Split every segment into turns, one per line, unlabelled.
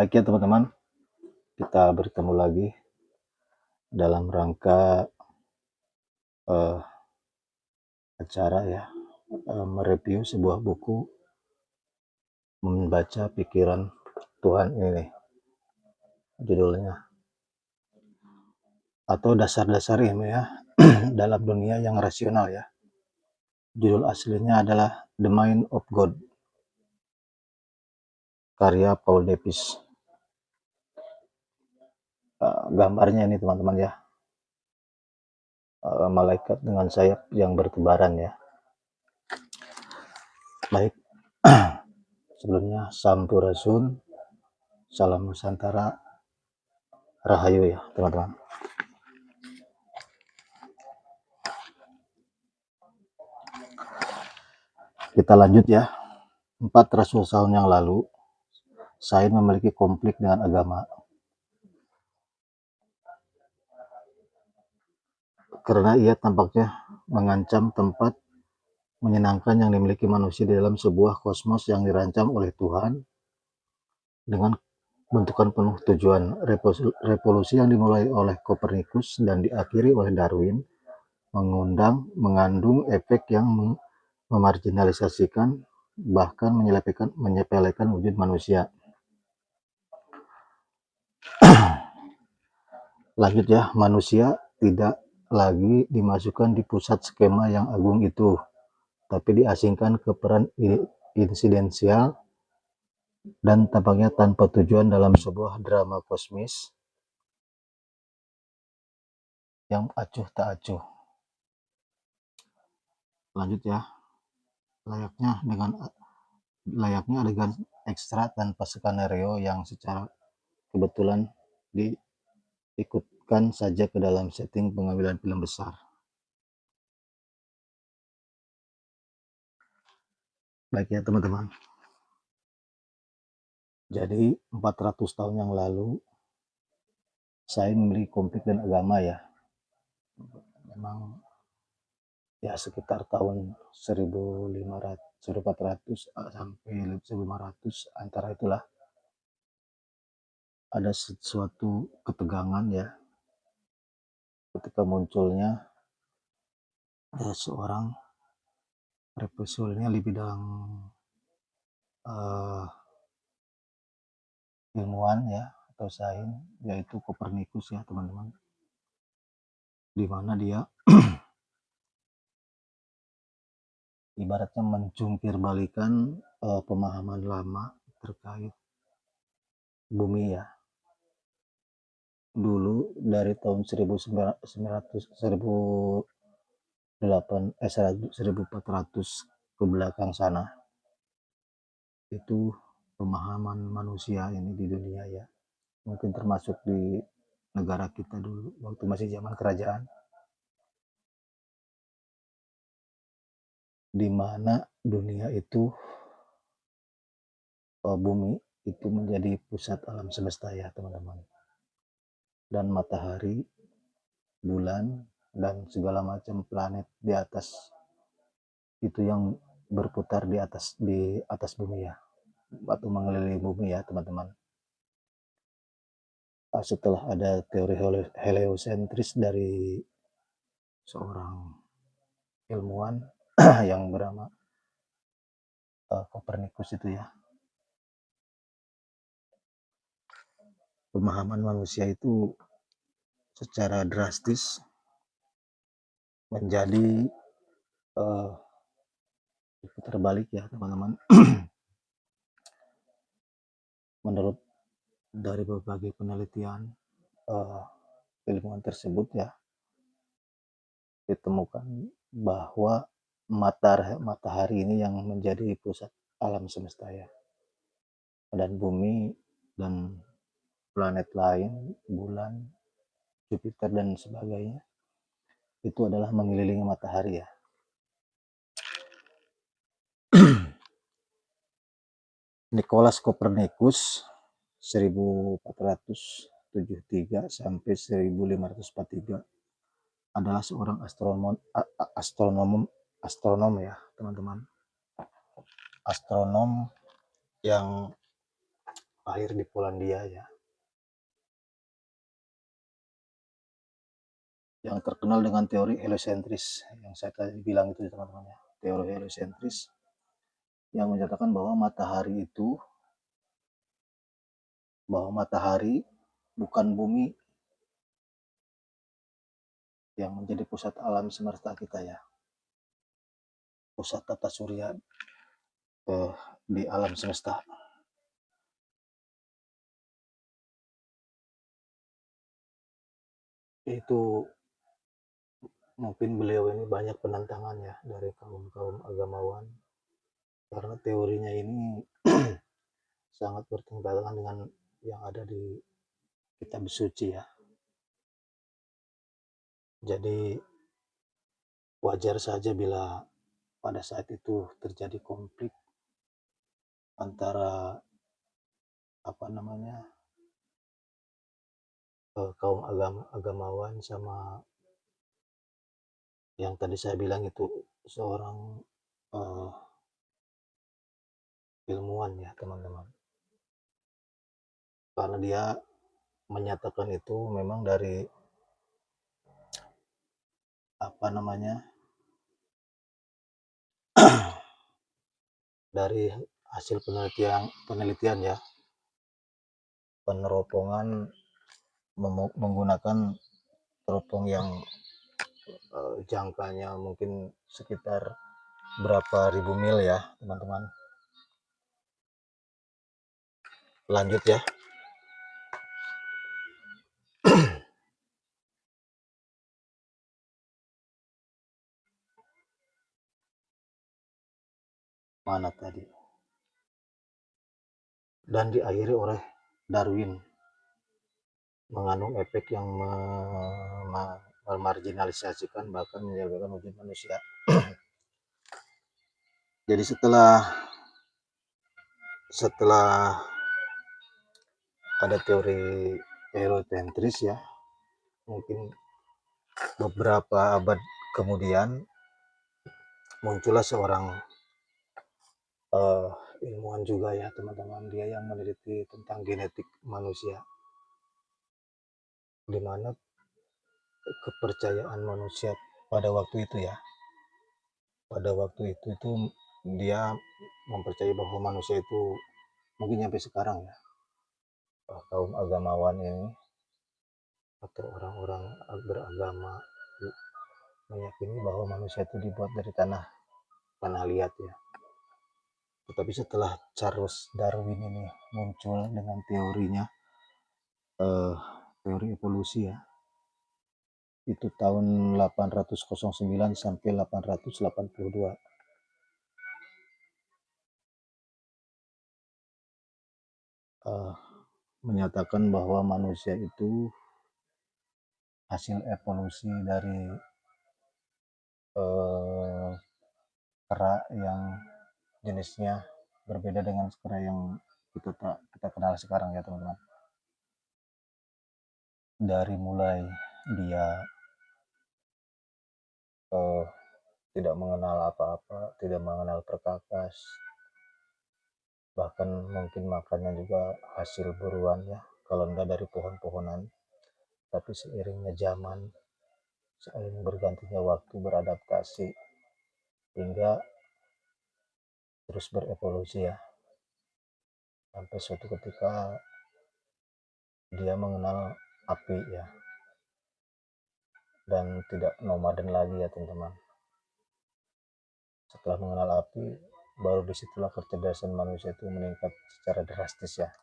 Baik ya teman-teman, kita bertemu lagi dalam rangka acara ya, mereview sebuah buku, membaca pikiran Tuhan ini nih, judulnya, atau dasar-dasar ilmiah dalam dunia yang rasional ya. Judul aslinya adalah The Mind of God, karya Paul Davies. Gambarnya ini teman-teman ya, malaikat dengan sayap yang bertebaran ya. Baik, sebelumnya Sampurasun, salam Nusantara, Rahayu ya teman-teman. Kita lanjut ya. 400 tahun yang lalu, saya memiliki konflik dengan agama. Karena ia tampaknya mengancam tempat menyenangkan yang dimiliki manusia di dalam sebuah kosmos yang dirancang oleh Tuhan dengan bentukan penuh tujuan. Revolusi yang dimulai oleh Kopernikus dan diakhiri oleh Darwin mengandung efek yang memarginalisasikan bahkan menyepelekan wujud manusia. Lanjut ya, manusia tidak lagi dimasukkan di pusat skema yang agung itu, tapi diasingkan ke peran insidensial dan tampaknya tanpa tujuan dalam sebuah drama kosmis yang acuh tak acuh. Lanjut ya, layaknya adegan ekstra tanpa skenario yang secara kebetulan diikutkan saja ke dalam setting pengambilan film besar. Baik ya teman-teman. Jadi 400 tahun yang lalu saya memiliki konflik dengan agama ya. Memang ya sekitar tahun 1400 sampai 1500 antara itulah ada sesuatu ketegangan ya ketika munculnya seorang profesornya di bidang ilmuwan ya atau sains, yaitu Kopernikus ya teman-teman, di mana dia ibaratnya mencungkir balikan pemahaman lama terkait bumi ya. Dulu dari tahun 1400 ke belakang sana, itu pemahaman manusia ini di dunia ya, mungkin termasuk di negara kita dulu waktu masih zaman kerajaan, di mana dunia itu bumi itu menjadi pusat alam semesta ya teman-teman, dan matahari, bulan, dan segala macam planet di atas itu yang berputar di atas bumi ya, atau mengelilingi bumi ya teman-teman. Setelah ada teori heliosentris dari seorang ilmuwan yang bernama Kopernikus itu ya, pemahaman manusia itu secara drastis menjadi terbalik ya teman-teman. Menurut dari berbagai penelitian ilmuwan tersebut ya, ditemukan bahwa matahari ini yang menjadi pusat alam semesta ya, dan bumi dan planet lain, bulan, Jupiter dan sebagainya, itu adalah mengelilingi matahari ya. Nicolaus Copernicus 1473 sampai 1543 adalah seorang astronom ya teman-teman. Astronom yang lahir di Polandia ya, yang terkenal dengan teori heliosentris yang saya tadi bilang itu teman-teman ya, teori heliosentris yang menyatakan bahwa matahari bukan bumi yang menjadi pusat alam semesta kita ya, pusat tata surya di alam semesta. Itu mungkin beliau ini banyak penentangan ya dari kaum-kaum agamawan, karena teorinya ini sangat bertentangan dengan yang ada di kitab suci ya. Jadi wajar saja bila pada saat itu terjadi konflik antara kaum agamawan sama yang tadi saya bilang itu seorang uh, ilmuwan ya teman-teman, karena dia menyatakan itu memang dari dari hasil penelitian ya, peneropongan menggunakan teropong yang jangkanya mungkin sekitar berapa ribu mil ya teman-teman. Lanjut ya. Mana tadi? Dan diakhiri oleh Darwin, mengandung efek yang memarginalisasikan bahkan menjadikan wujud manusia. Jadi setelah ada teori heliocentris ya, mungkin beberapa abad kemudian muncullah seorang ilmuwan juga ya teman-teman, dia yang meneliti tentang genetik manusia, di mana kepercayaan manusia pada waktu itu ya, dia mempercayai bahwa manusia itu mungkin sampai sekarang ya, kaum agamawan ini atau orang-orang beragama meyakini bahwa manusia itu dibuat dari tanah liat ya. Tetapi setelah Charles Darwin ini muncul dengan teorinya, teori evolusi ya, itu tahun 809 sampai 882. Menyatakan bahwa manusia itu hasil evolusi dari kera yang jenisnya berbeda dengan kera yang kita kenal sekarang ya teman-teman. Dari mulai dia tidak mengenal apa-apa, tidak mengenal perkakas, bahkan mungkin makannya juga hasil buruan ya, kalau enggak dari pohon-pohonan. Tapi seiringnya zaman, seiring bergantinya waktu, beradaptasi hingga terus berevolusi ya, sampai suatu ketika dia mengenal api ya, dan tidak nomaden lagi ya teman-teman. Setelah mengenal api, baru disitulah kecerdasan manusia itu meningkat secara drastis ya.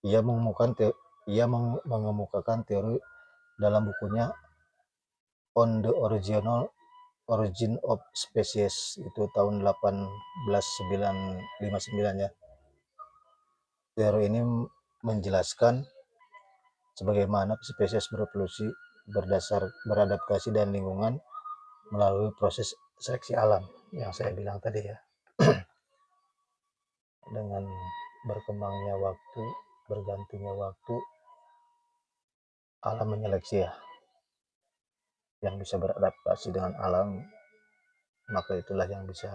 Ia mengemukakan teori dalam bukunya On the Origin of Species, itu tahun 1859 ya. Teori ini menjelaskan sebagaimana spesies berevolusi beradaptasi dan lingkungan melalui proses seleksi alam yang saya bilang tadi ya. Dengan berkembangnya waktu, bergantinya waktu, alam menyeleksi ya, yang bisa beradaptasi dengan alam, maka itulah yang bisa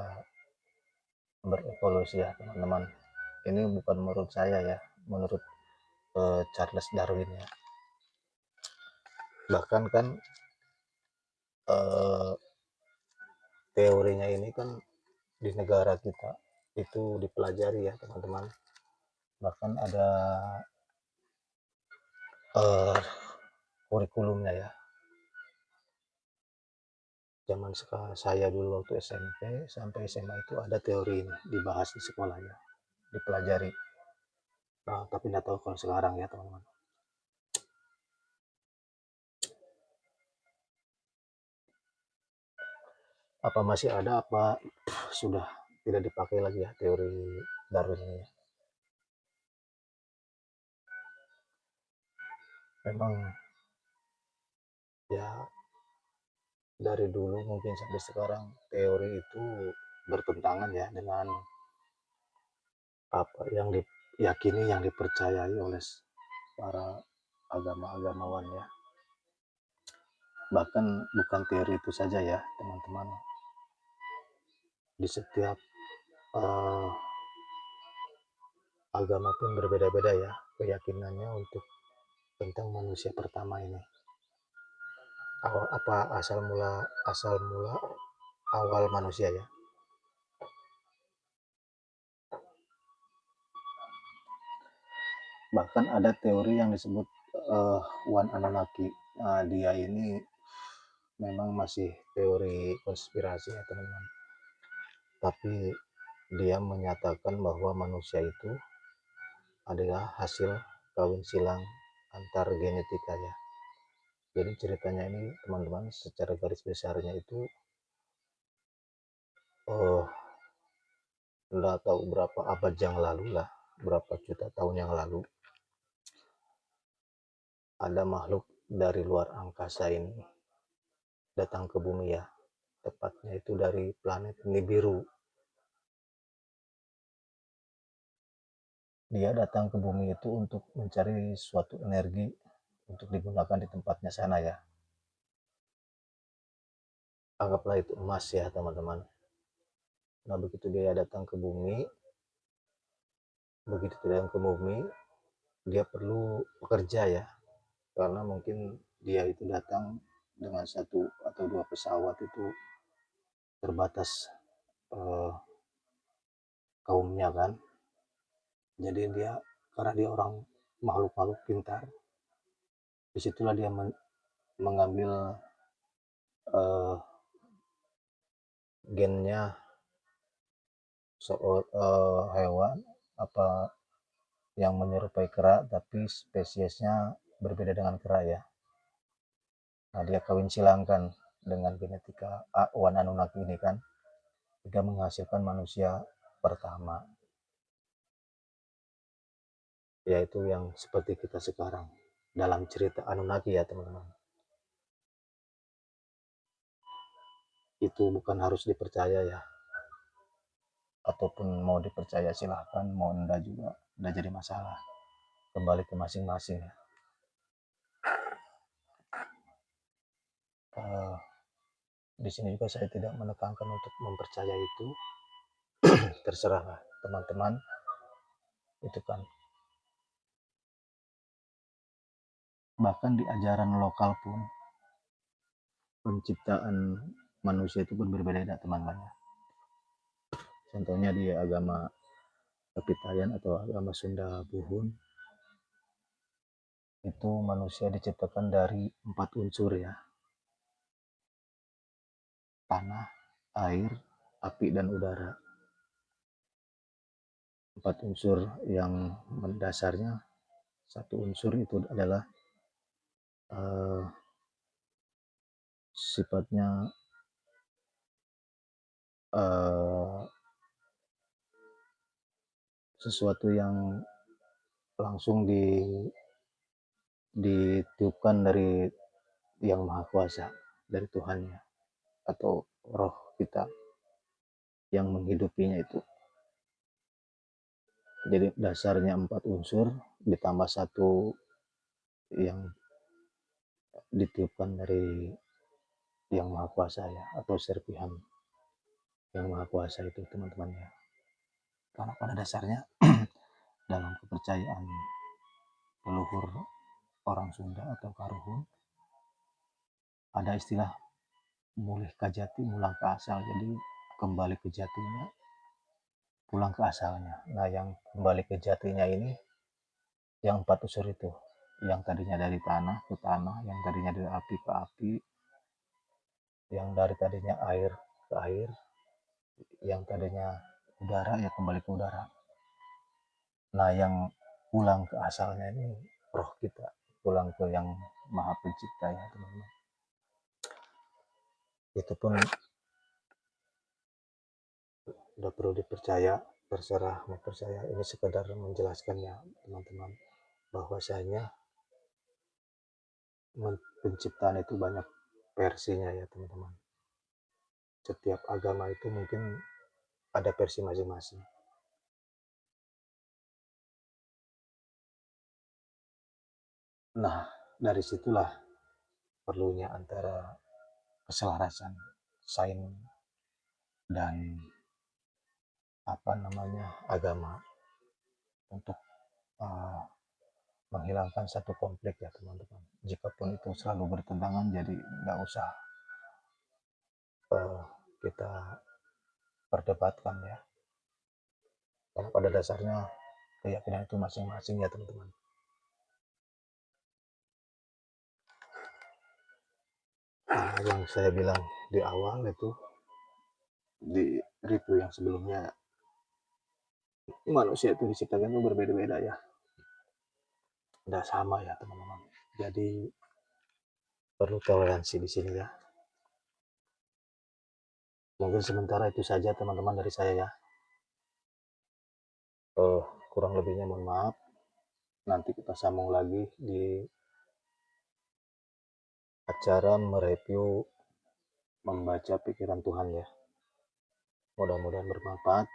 berevolusi ya teman-teman. Ini bukan menurut saya ya, menurut Charles Darwin ya. Bahkan kan eh, teorinya ini kan di negara kita itu dipelajari ya teman-teman. Bahkan ada eh, kurikulumnya ya. Zaman saya dulu waktu SMP sampai SMA itu ada teori ini dibahas di sekolah ya, dipelajari. Nah, tapi nggak tahu kalau sekarang ya teman-teman. Apa masih ada, apa sudah tidak dipakai lagi ya teori Darwin ini ya. Memang ya dari dulu mungkin sampai sekarang teori itu bertentangan ya dengan apa yang diyakini, yang dipercayai oleh para agama-agamawan ya. Bahkan bukan teori itu saja ya teman-teman, di setiap uh, agama pun berbeda-beda ya keyakinannya untuk tentang manusia pertama ini. Apa asal mula awal manusia ya. Bahkan ada teori yang disebut One Anunnaki. Nah, dia ini memang masih teori konspirasi ya teman-teman. Tapi dia menyatakan bahwa manusia itu adalah hasil kawin silang antar genetika ya. Jadi ceritanya ini teman-teman secara garis besarnya itu oh nggak tahu berapa abad yang lalu lah, berapa juta tahun yang lalu ada makhluk dari luar angkasa ini datang ke bumi ya, tepatnya itu dari planet Nibiru. Dia datang ke bumi itu untuk mencari suatu energi untuk digunakan di tempatnya sana ya. Anggaplah itu emas ya teman-teman. Nah begitu dia datang ke bumi, dia perlu bekerja ya, karena mungkin dia itu datang dengan satu atau dua pesawat itu terbatas eh, kaumnya kan. Jadi dia, karena dia orang makhluk-makhluk pintar, disitulah dia mengambil eh, gennya hewan apa yang menyerupai kera tapi spesiesnya berbeda dengan kera ya. Nah dia kawin silangkan dengan genetika Wan Anunnaki ini kan, hingga menghasilkan manusia pertama, yaitu yang seperti kita sekarang dalam cerita Anunnaki ya teman-teman. Itu bukan harus dipercaya ya, ataupun mau dipercaya silahkan, mau enggak juga enggak jadi masalah, kembali ke masing-masing ya. uh, di sini juga saya tidak menekankan untuk mempercaya itu, terserahlah teman-teman itu kan. Bahkan di ajaran lokal pun penciptaan manusia itu pun berbeda teman-teman ya. Contohnya di agama Kapitayan atau agama Sunda Buhun, itu manusia diciptakan dari 4 unsur ya: tanah, air, api, dan udara. 4 unsur yang mendasarnya, satu unsur itu adalah uh, sifatnya uh, sesuatu yang langsung ditiupkan dari yang maha kuasa, dari Tuhannya atau roh kita yang menghidupinya itu. Jadi dasarnya 4 unsur ditambah satu yang ditiupkan dari yang maha kuasa ya, atau serpihan yang maha kuasa itu teman-teman ya. Karena pada dasarnya dalam kepercayaan leluhur orang Sunda atau Karuhun ada istilah mulih ka jati mulang ke asal, jadi kembali ke jatinya pulang ke asalnya. Nah yang kembali ke jatinya ini yang 4 unsur itu, yang tadinya dari tanah ke tanah, yang tadinya dari api ke api, yang dari tadinya air ke air, yang tadinya udara ya kembali ke udara. Nah yang pulang ke asalnya ini roh kita, pulang ke yang maha pencipta ya teman-teman. Itu pun udah perlu dipercaya, terserah mau percaya, ini sekedar menjelaskannya teman-teman, bahwasanya penciptaan itu banyak versinya ya teman-teman. Setiap agama itu mungkin ada versi masing-masing. Nah dari situlah perlunya antara keselarasan sains dan agama untuk uh, menghilangkan satu konflik ya teman-teman. Jikapun itu selalu bertentangan, jadi nggak usah uh, kita perdebatkan ya. Karena pada dasarnya keyakinan itu masing-masing ya teman-teman. Nah, yang saya bilang di awal itu di review yang sebelumnya, manusia itu diciptakan itu berbeda-beda ya, tidak sama ya teman-teman. Jadi perlu toleransi di sini ya. Mungkin sementara itu saja teman-teman dari saya ya. Kurang lebihnya mohon maaf. Nanti kita sambung lagi di acara mereview membaca pikiran Tuhan ya. Mudah-mudahan bermanfaat.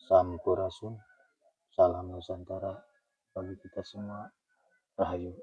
Sampurasun, salam Nusantara bagi kita semua. Rahayu.